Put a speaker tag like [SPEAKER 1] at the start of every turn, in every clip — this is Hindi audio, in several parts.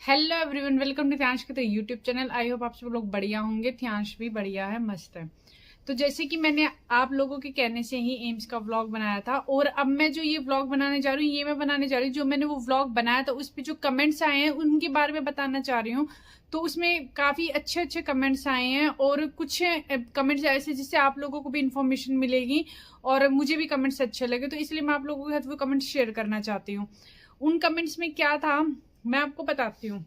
[SPEAKER 1] हेलो एवरीवन, वेलकम टू थियांश के यूट्यूब चैनल। आई होप आप सब लोग बढ़िया होंगे। थियांश भी बढ़िया है, मस्त है। तो जैसे कि मैंने आप लोगों के कहने से ही एम्स का व्लॉग बनाया था, और अब मैं जो ये व्लॉग बनाने जा रही हूँ, ये मैं बनाने जा रही हूँ जो मैंने वो व्लॉग बनाया था उस पर जो कमेंट्स आए हैं उनके बारे में बताना चाह रही हूँ। तो उसमें काफी अच्छे अच्छे कमेंट्स आए हैं, और कुछ कमेंट्स ऐसे जिससे आप लोगों को भी इंफॉर्मेशन मिलेगी और मुझे भी कमेंट्स अच्छे लगे, तो इसलिए मैं आप लोगों के साथ वो कमेंट्स शेयर करना चाहती हूँ। उन कमेंट्स में क्या था मैं आपको बताती हूँ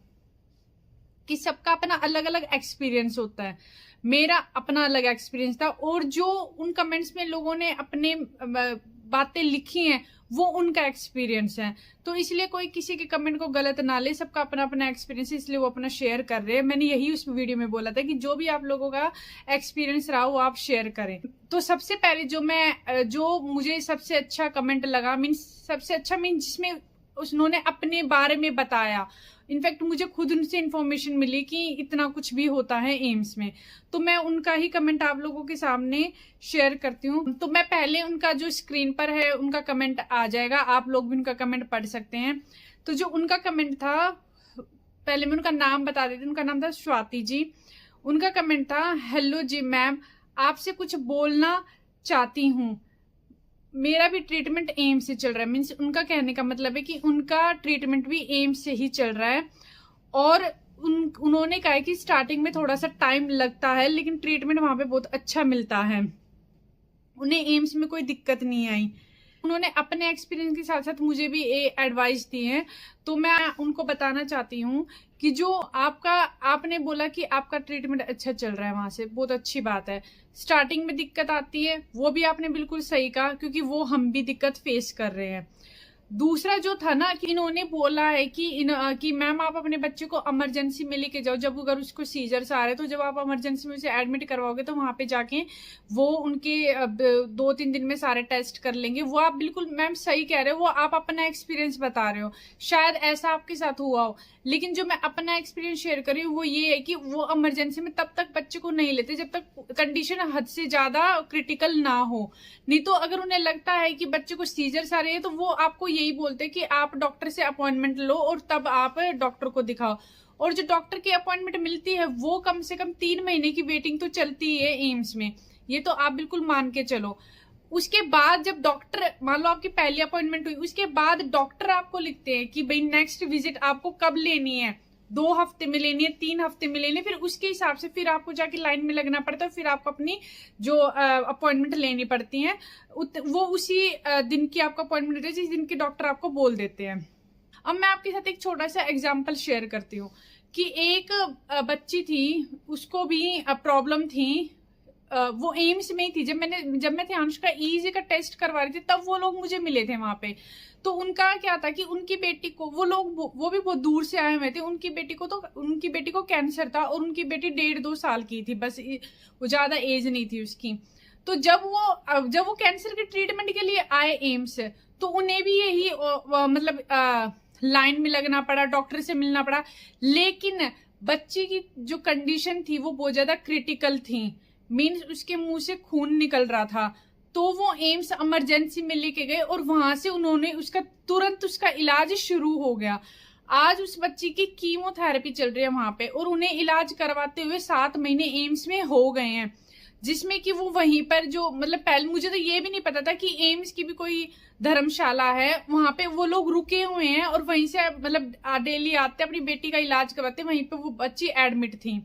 [SPEAKER 1] कि सबका अपना अलग अलग एक्सपीरियंस होता है। मेरा अपना अलग एक्सपीरियंस था, और जो उन कमेंट्स में लोगों ने अपने बातें लिखी हैं वो उनका एक्सपीरियंस है। तो इसलिए कोई किसी के कमेंट को गलत ना ले, सबका अपना अपना एक्सपीरियंस है, इसलिए वो अपना शेयर कर रहे हैं। मैंने यही उस वीडियो में बोला था कि जो भी आप लोगों का एक्सपीरियंस रहा वो आप शेयर करें। तो सबसे पहले जो मुझे सबसे अच्छा कमेंट लगा, मीन्स सबसे अच्छा मीन्स जिसमें उन्होंने अपने बारे में बताया, इनफैक्ट मुझे खुद उनसे इंफॉर्मेशन मिली कि इतना कुछ भी होता है एम्स में, तो मैं उनका ही कमेंट आप लोगों के सामने शेयर करती हूँ। तो मैं पहले उनका जो स्क्रीन पर है उनका कमेंट आ जाएगा, आप लोग भी उनका कमेंट पढ़ सकते हैं। तो जो उनका कमेंट था, पहले मैं उनका नाम बता देती हूँ। उनका नाम था स्वाति जी। उनका कमेंट था, हेलो जी मैम, आपसे कुछ बोलना चाहती हूँ। मेरा भी ट्रीटमेंट एम्स से चल रहा है। मीन्स उनका कहने का मतलब है कि उनका ट्रीटमेंट भी एम्स से ही चल रहा है, और उन्होंने कहा है कि स्टार्टिंग में थोड़ा सा टाइम लगता है लेकिन ट्रीटमेंट वहां पे बहुत अच्छा मिलता है। उन्हें एम्स में कोई दिक्कत नहीं आई। उन्होंने अपने एक्सपीरियंस के साथ साथ मुझे भी एडवाइस दी है। तो मैं उनको बताना चाहती हूँ कि जो आपने बोला कि आपका ट्रीटमेंट अच्छा चल रहा है वहां से, बहुत अच्छी बात है। स्टार्टिंग में दिक्कत आती है, वो भी आपने बिल्कुल सही कहा, क्योंकि वो हम भी दिक्कत फेस कर रहे हैं। दूसरा जो था ना कि इन्होंने बोला है कि मैम आप अपने बच्चे को इमरजेंसी में लेके जाओ, जब अगर उसको सीजर्स आ रहे हैं तो जब आप इमरजेंसी में उसे एडमिट करवाओगे तो वहां पे जाके वो उनके 2-3 दिन में सारे टेस्ट कर लेंगे। वो आप बिल्कुल मैम सही कह रहे हो, वो आप अपना एक्सपीरियंस बता रहे हो, शायद ऐसा आपके साथ हुआ हो। लेकिन जो मैं अपना एक्सपीरियंस शेयर कर रही हूँ वो ये है कि वो इमरजेंसी में तब तक बच्चे को नहीं लेते जब तक कंडीशन हद से ज्यादा क्रिटिकल ना हो। नहीं तो अगर उन्हें लगता है कि बच्चे को सीजर्स आ रहे हैं तो वो आपको यही बोलते हैं कि आप डॉक्टर से अपॉइंटमेंट लो और तब आप डॉक्टर को दिखाओ। और जो डॉक्टर की अपॉइंटमेंट मिलती है वो कम से कम 3 महीने की वेटिंग तो चलती है एम्स में, ये तो आप बिल्कुल मान के चलो। उसके बाद जब डॉक्टर, मान लो आपकी पहली अपॉइंटमेंट हुई, उसके बाद डॉक्टर आपको लिखते हैं कि भाई नेक्स्ट विजिट आपको कब लेनी है, 2 हफ्ते में लेनी है, 3 हफ्ते में लेनी है। फिर उसके हिसाब से फिर आपको जाके लाइन में लगना पड़ता है, फिर आपको अपनी जो अपॉइंटमेंट लेनी पड़ती है वो उसी दिन की आपको अपॉइंटमेंट देते हैं जिस दिन के डॉक्टर आपको बोल देते हैं। अब मैं आपके साथ एक छोटा सा एग्जाम्पल शेयर करती हूँ कि एक बच्ची थी, उसको भी प्रॉब्लम थी। वो एम्स में ही थी। जब मैं थियांश का ईजी का टेस्ट करवा रही थी तब वो लोग मुझे मिले थे वहां पे। तो उनका क्या था कि उनकी बेटी को, वो भी बहुत दूर से आए हुए थे, उनकी बेटी को कैंसर था, और उनकी बेटी 1.5-2 साल की थी बस, वो ज्यादा एज नहीं थी उसकी। तो जब वो कैंसर के ट्रीटमेंट के लिए आए एम्स, तो उन्हें भी यही मतलब लाइन में लगना पड़ा, डॉक्टर से मिलना पड़ा। लेकिन बच्ची की जो कंडीशन थी वो बहुत ज्यादा क्रिटिकल थी, मीन्स उसके मुंह से खून निकल रहा था। तो वो एम्स इमरजेंसी में लेके गए और वहां से उन्होंने तुरंत उसका इलाज शुरू हो गया। आज उस बच्ची की कीमोथेरेपी चल रही है वहां पे, और उन्हें इलाज करवाते हुए 7 महीने एम्स में हो गए हैं। जिसमें कि वो वहीं पर जो, मतलब पहले मुझे तो ये भी नहीं पता था कि एम्स की भी कोई धर्मशाला है, वहां पे वो लोग रुके हुए हैं और वहीं से मतलब डेली आते अपनी बेटी का इलाज करवाते, वहीं पे वो बच्ची एडमिट थी।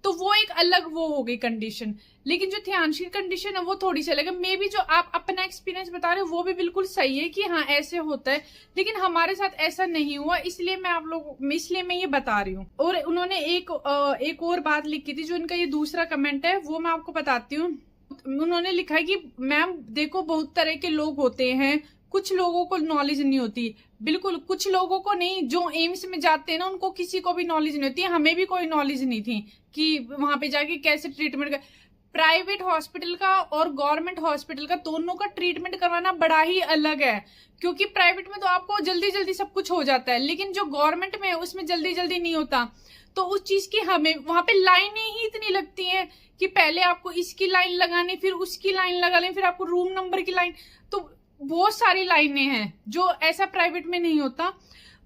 [SPEAKER 1] तो वो एक अलग वो हो गई कंडीशन। लेकिन जो थियांश की कंडीशन है वो थोड़ी सी अलग है। मे बी जो आप अपना एक्सपीरियंस बता रहे हो वो भी बिल्कुल सही है कि हाँ ऐसे होता है, लेकिन हमारे साथ ऐसा नहीं हुआ, इसलिए मैं ये बता रही हूँ। और उन्होंने एक और बात लिखी थी, जो उनका ये दूसरा कमेंट है वो मैं आपको बताती हूँ। उन्होंने लिखा है कि मैम देखो, बहुत तरह के लोग होते हैं, कुछ लोगों को नॉलेज नहीं होती। बिल्कुल, कुछ लोगों को नहीं, जो एम्स में जाते हैं ना उनको किसी को भी नॉलेज नहीं होती। हमें भी कोई नॉलेज नहीं थी कि वहां पे जाके कैसे ट्रीटमेंट कर। प्राइवेट हॉस्पिटल का और गवर्नमेंट हॉस्पिटल का, दोनों का ट्रीटमेंट करवाना बड़ा ही अलग है। क्योंकि प्राइवेट में तो आपको जल्दी जल्दी सब कुछ हो जाता है, लेकिन जो गवर्नमेंट में है उसमें जल्दी जल्दी नहीं होता। तो उस चीज की हमें वहां पे लाइनें ही इतनी लगती हैं कि पहले आपको इसकी लाइन लगानी, फिर उसकी लाइन लगा लें, फिर आपको रूम नंबर की लाइन, तो बहुत सारी लाइनें हैं जो ऐसा प्राइवेट में नहीं होता।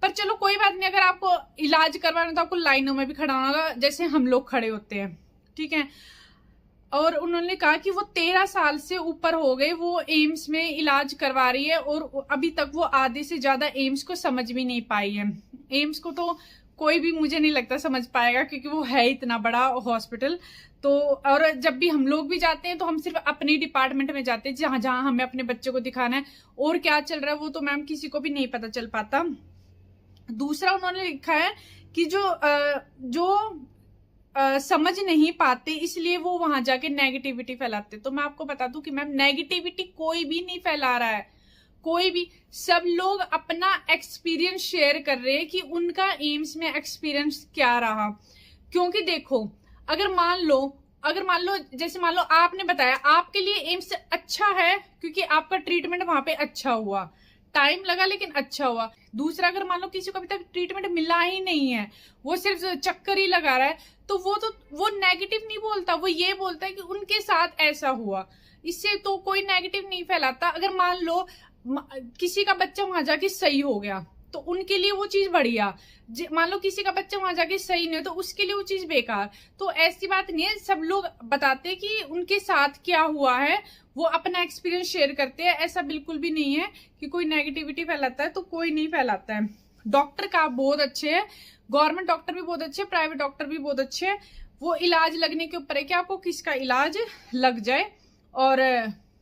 [SPEAKER 1] पर चलो कोई बात नहीं, अगर आपको इलाज करवाना तो आपको लाइनों में भी खड़ा होना होगा जैसे हम लोग खड़े होते हैं, ठीक है। और उन्होंने कहा कि वो 13 साल से ऊपर हो गए वो एम्स में इलाज करवा रही है और अभी तक वो आधे से ज्यादा एम्स को समझ भी नहीं पाई है। एम्स को तो कोई भी मुझे नहीं लगता समझ पाएगा क्योंकि वो है इतना बड़ा हॉस्पिटल। तो और जब भी हम लोग भी जाते हैं तो हम सिर्फ अपने डिपार्टमेंट में जाते हैं जहां जहां हमें अपने बच्चे को दिखाना है, और क्या चल रहा है वो तो मैम किसी को भी नहीं पता चल पाता। दूसरा उन्होंने लिखा है कि जो समझ नहीं पाते इसलिए वो वहां जाके नेगेटिविटी फैलाते। तो मैं आपको बता दूं कि मैम नेगेटिविटी कोई भी नहीं फैला रहा है, कोई भी। सब लोग अपना एक्सपीरियंस शेयर कर रहे हैं कि उनका एम्स में एक्सपीरियंस क्या रहा। क्योंकि देखो अगर मान लो जैसे मान लो आपने बताया आपके लिए एम्स अच्छा है क्योंकि आपका ट्रीटमेंट वहां पे अच्छा हुआ, टाइम लगा लेकिन अच्छा हुआ। दूसरा अगर मान लो किसी को अभी तक ट्रीटमेंट मिला ही नहीं है, वो सिर्फ चक्कर ही लगा रहा है, तो वो नेगेटिव नहीं बोलता, वो ये बोलता है कि उनके साथ ऐसा हुआ। इससे तो कोई नेगेटिव नहीं फैलाता। अगर मान लो किसी का बच्चा वहां जाके सही हो गया तो उनके लिए वो चीज बढ़िया, मान लो किसी का बच्चा वहां जाके सही नहीं है तो उसके लिए वो चीज बेकार। तो ऐसी बात नहीं है, सब लोग बताते कि उनके साथ क्या हुआ है, वो अपना एक्सपीरियंस शेयर करते हैं। ऐसा बिल्कुल भी नहीं है कि कोई नेगेटिविटी फैलाता है, तो कोई नहीं फैलाता है। डॉक्टर का बहुत अच्छे है, गवर्नमेंट डॉक्टर भी बहुत अच्छे, प्राइवेट डॉक्टर भी बहुत अच्छे है। वो इलाज लगने के ऊपर है कि आपको किसका इलाज लग जाए और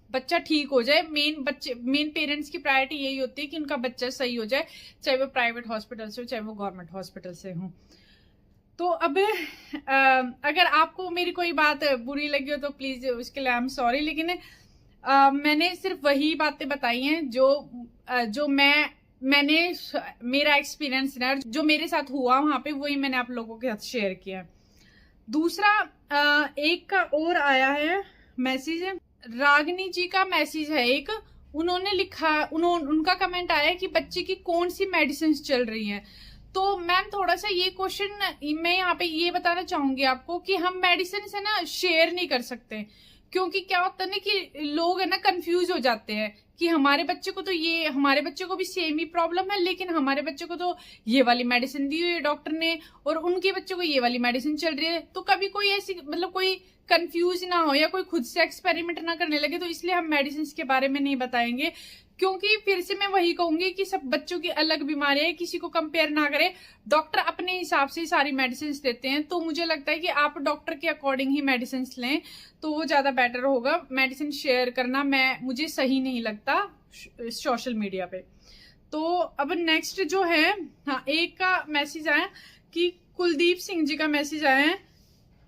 [SPEAKER 1] बच्चा ठीक हो जाए। मेन पेरेंट्स की प्रायोरिटी यही होती है कि उनका बच्चा सही हो जाए, चाहे वो प्राइवेट हॉस्पिटल से हो चाहे वो गवर्नमेंट हॉस्पिटल से हो। तो अब अगर आपको मेरी कोई बात बुरी लगी हो तो प्लीज उसके लिए आई एम सॉरी, लेकिन मैंने सिर्फ वही बातें बताई हैं जो मैंने मेरा एक्सपीरियंस है, जो मेरे साथ हुआ वहां पे, वही मैंने आप लोगों के साथ शेयर किया। दूसरा एक का और आया है मैसेज, रागनी जी का मैसेज है एक, उन्होंने लिखा, उनका कमेंट आया कि बच्चे की कौन सी मेडिसिन चल रही है। तो मैम थोड़ा सा ये क्वेश्चन मैं यहाँ पे ये बताना चाहूंगी आपको कि हम मेडिसिन से ना शेयर नहीं कर सकते, क्योंकि क्या होता है ना कि लोग है ना कंफ्यूज हो जाते हैं कि हमारे बच्चे को भी सेम ही प्रॉब्लम है, लेकिन हमारे बच्चे को तो ये वाली मेडिसिन दी हुई है डॉक्टर ने और उनके बच्चे को ये वाली मेडिसिन चल रही है। तो कभी कोई ऐसी मतलब कोई कंफ्यूज ना हो या कोई खुद से एक्सपेरिमेंट ना करने लगे, तो इसलिए हम मेडिसिन के बारे में नहीं बताएंगे। क्योंकि फिर से मैं वही कहूंगी कि सब बच्चों की अलग बीमारी है, किसी को कंपेयर ना करें। डॉक्टर अपने हिसाब से सारी मेडिसिन देते हैं, तो मुझे लगता है कि आप डॉक्टर के अकॉर्डिंग ही मेडिसिन लें तो वो ज्यादा बेटर होगा। मेडिसिन शेयर करना मुझे सही नहीं लगता सोशल मीडिया पे। तो अब नेक्स्ट जो है, हाँ एक का मैसेज आया कि कुलदीप सिंह जी का मैसेज आया है,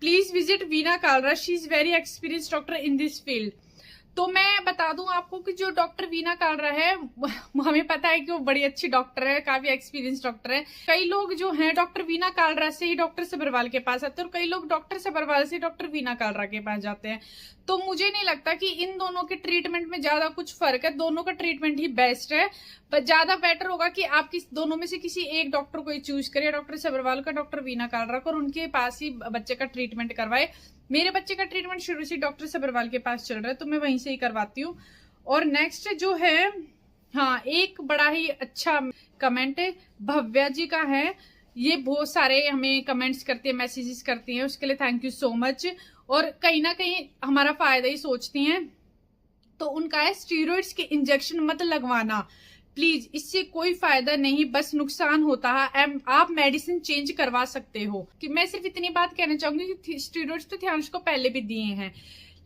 [SPEAKER 1] please visit Veena Kalra, she is very experience doctor in this field. तो मैं बता दूं आपको कि जो डॉक्टर वीना कालरा है हमें पता है कि वो बड़ी अच्छी डॉक्टर है, काफी एक्सपीरियंस डॉक्टर है। कई लोग जो हैं डॉक्टर वीना कालरा से ही डॉक्टर सब्रवाल के पास आते हैं और कई लोग डॉक्टर सब्रवाल से डॉक्टर वीना कालरा के पास जाते हैं। तो मुझे नहीं लगता कि इन दोनों के ट्रीटमेंट में ज्यादा कुछ फर्क है, दोनों का ट्रीटमेंट ही बेस्ट है। पर ज्यादा बेटर होगा कि आप दोनों में से किसी एक डॉक्टर को ही चूज करिए, डॉक्टर सब्रवाल का, डॉक्टर वीना कालरा को, और उनके पास ही बच्चे का ट्रीटमेंट करवाए। मेरे बच्चे का ट्रीटमेंट शुरू से डॉक्टर सब्रवाल के पास चल रहा है तो मैं वहीं से ही करवाती हूँ। और नेक्स्ट जो है, हाँ एक बड़ा ही अच्छा कमेंट है भव्या जी का है, ये बहुत सारे हमें कमेंट्स करती है, मैसेजेस करती हैं, उसके लिए थैंक यू सो मच। और कहीं ना कहीं हमारा फायदा ही सोचती हैं। तो उनका है स्टीरॉइड्स के इंजेक्शन मत लगवाना प्लीज, इससे कोई फायदा नहीं, बस नुकसान होता है। आप मेडिसिन चेंज करवा सकते हो। कि मैं सिर्फ इतनी बात कहना चाहूंगी कि स्टीरॉइड्स तो ध्यांश को पहले भी दिए हैं,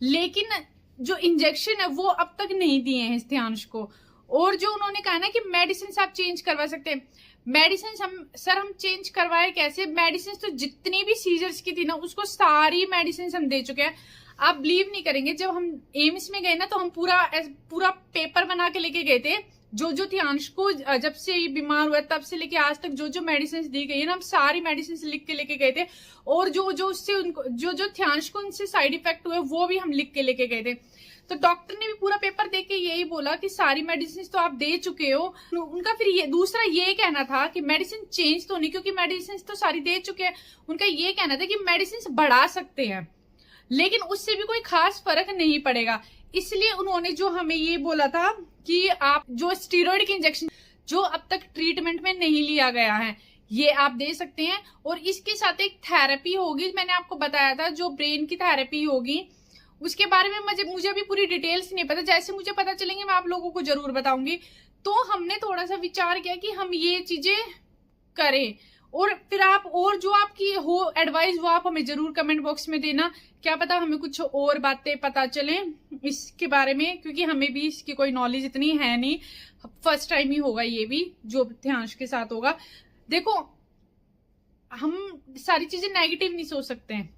[SPEAKER 1] लेकिन जो इंजेक्शन है वो अब तक नहीं दिए हैं ध्यांश को। और जो उन्होंने कहा ना कि मेडिसिन आप चेंज करवा सकते हैं, मेडिसिन हम चेंज करवाए कैसे? मेडिसिन तो जितनी भी सीजर्स की थी ना उसको सारी मेडिसिन हम दे चुके हैं। आप बिलीव नहीं करेंगे, जब हम एम्स में गए ना तो हम पूरा पेपर बना के लेके गए थे, जो ध्यांश को जब से ये बीमार हुआ तब से लेके आज तक जो मेडिसिन दी गई है ना, हम सारी मेडिसिन लिख के लेके गए थे। और जो उससे उनको जो ध्यांश को उनसे साइड इफेक्ट हुए वो भी हम लिख के लेके गए थे। तो डॉक्टर ने भी पूरा पेपर देख के यही बोला कि सारी मेडिसिन तो आप दे चुके हो। उनका फिर दूसरा ये कहना था कि मेडिसिन चेंज तो नहीं, क्योंकि मेडिसिन तो सारी दे चुके हैं। उनका ये कहना था कि मेडिसिन बढ़ा सकते हैं लेकिन उससे भी कोई खास फर्क नहीं पड़ेगा। इसलिए उन्होंने जो हमें ये बोला था कि आप जो स्टीरॉइड के इंजेक्शन, जो अब तक ट्रीटमेंट में नहीं लिया गया है, ये आप दे सकते हैं। और इसके साथ एक थेरेपी होगी, मैंने आपको बताया था जो ब्रेन की थेरेपी होगी, उसके बारे में मुझे अभी पूरी डिटेल्स नहीं पता, जैसे मुझे पता चलेंगे मैं आप लोगों को जरूर बताऊंगी। तो हमने थोड़ा सा विचार किया कि हम ये चीजें करें, और फिर आप और जो आपकी हो एडवाइस वो आप हमें जरूर कमेंट बॉक्स में देना, क्या पता हमें कुछ और बातें पता चले इसके बारे में, क्योंकि हमें भी इसकी कोई नॉलेज इतनी है नहीं, फर्स्ट टाइम ही होगा ये भी जो ध्यांश के साथ होगा। देखो, हम सारी चीजें नेगेटिव नहीं सोच सकते हैं,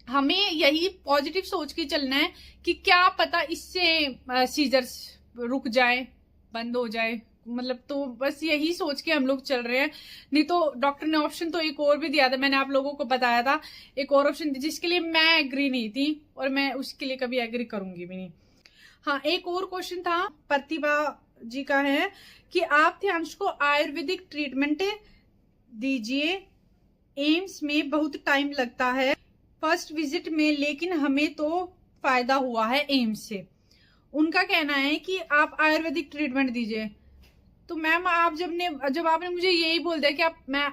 [SPEAKER 1] हमें यही पॉजिटिव सोच के चलना है कि क्या पता इससे सीजर्स रुक जाए, बंद हो जाए, मतलब तो बस यही सोच के हम लोग चल रहे हैं। नहीं तो डॉक्टर ने ऑप्शन तो एक और भी दिया था, मैंने आप लोगों को बताया था एक और ऑप्शन जिसके लिए मैं एग्री नहीं थी, और मैं उसके लिए कभी एग्री करूंगी भी नहीं। हाँ, एक और क्वेश्चन था प्रतिभा जी का है कि आप ध्यांश को आयुर्वेदिक ट्रीटमेंट दीजिए, एम्स में बहुत टाइम लगता है फर्स्ट विजिट में, लेकिन हमें तो फायदा हुआ है एम्स से। उनका कहना है कि आप आयुर्वेदिक ट्रीटमेंट दीजिए। तो मैम आप जब आपने मुझे यही बोल दिया कि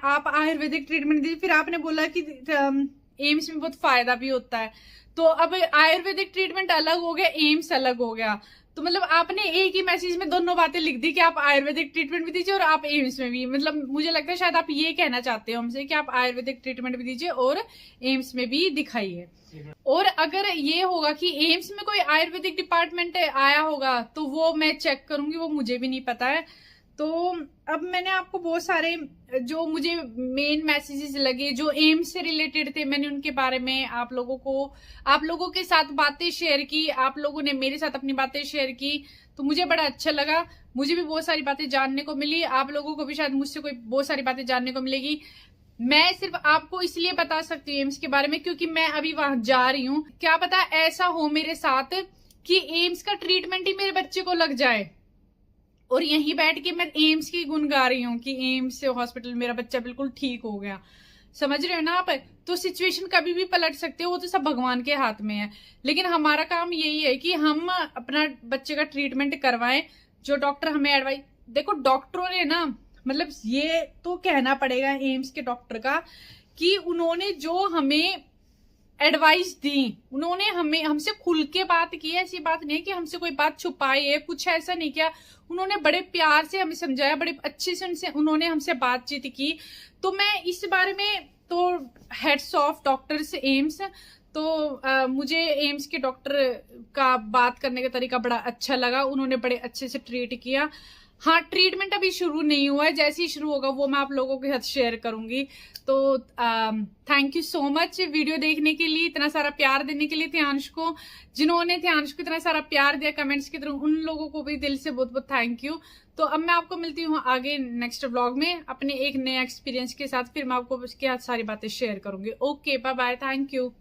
[SPEAKER 1] आप आयुर्वेदिक ट्रीटमेंट दीजिए, फिर आपने बोला कि एम्स में बहुत फायदा भी होता है, तो अब आयुर्वेदिक ट्रीटमेंट अलग हो गया, एम्स अलग हो गया, तो मतलब आपने एक ही मैसेज में दोनों बातें लिख दी कि आप आयुर्वेदिक ट्रीटमेंट भी दीजिए और आप एम्स में भी, मतलब मुझे लगता है शायद आप ये कहना चाहते हो हमसे कि आप आयुर्वेदिक ट्रीटमेंट भी दीजिए और एम्स में भी दिखाइए। और अगर ये होगा कि एम्स में कोई आयुर्वेदिक डिपार्टमेंट आया होगा तो वो मैं चेक करूंगी, वो मुझे भी नहीं पता है। तो अब मैंने आपको बहुत सारे जो मुझे मेन मैसेजेस लगे जो एम्स से रिलेटेड थे, मैंने उनके बारे में आप लोगों के साथ बातें शेयर की, आप लोगों ने मेरे साथ अपनी बातें शेयर की, तो मुझे बड़ा अच्छा लगा। मुझे भी बहुत सारी बातें जानने को मिली, आप लोगों को भी शायद मुझसे कोई बहुत सारी बातें जानने को मिलेगी। मैं सिर्फ आपको इसलिए बता सकती हूँ एम्स के बारे में क्योंकि मैं अभी वहां जा रही हूँ, क्या पता ऐसा हो मेरे साथ कि एम्स का ट्रीटमेंट ही मेरे बच्चे को लग जाए और यहीं बैठ के मैं एम्स की गुण गा रही हूँ कि एम्स से हॉस्पिटल मेरा बच्चा बिल्कुल ठीक हो गया। समझ रहे हो ना आप? तो सिचुएशन कभी भी पलट सकते हो, वो तो सब भगवान के हाथ में है। लेकिन हमारा काम यही है कि हम अपना बच्चे का ट्रीटमेंट करवाएं, जो डॉक्टर हमें एडवाइस, देखो डॉक्टरों ने ना, मतलब ये तो कहना पड़ेगा एम्स के डॉक्टर का कि उन्होंने जो हमें एडवाइस दी, उन्होंने हमसे खुल के बात की, ऐसी बात नहीं है कि हमसे कोई बात छुपाई है, कुछ ऐसा नहीं किया। उन्होंने बड़े प्यार से हमें समझाया, बड़े अच्छे से उन्होंने हमसे बातचीत की। तो मैं इस बारे में तो हेड्स ऑफ डॉक्टर्स एम्स, तो मुझे एम्स के डॉक्टर का बात करने का तरीका बड़ा अच्छा लगा, उन्होंने बड़े अच्छे से ट्रीट किया। हाँ, ट्रीटमेंट अभी शुरू नहीं हुआ है, जैसे ही शुरू होगा वो मैं आप लोगों के साथ शेयर करूंगी। तो thank you so much video देखने के लिए, इतना सारा प्यार देने के लिए ध्यांश को, जिन्होंने ध्यांश को इतना सारा प्यार दिया कमेंट्स की तरह, उन लोगों को भी दिल से बहुत बहुत थैंक यू। तो अब मैं आपको मिलती हूँ आगे नेक्स्ट व्लॉग में अपने एक नए एक्सपीरियंस के साथ, फिर मैं आपको उसकी सारी बातें शेयर करूंगी। Okay, bye bye, thank you.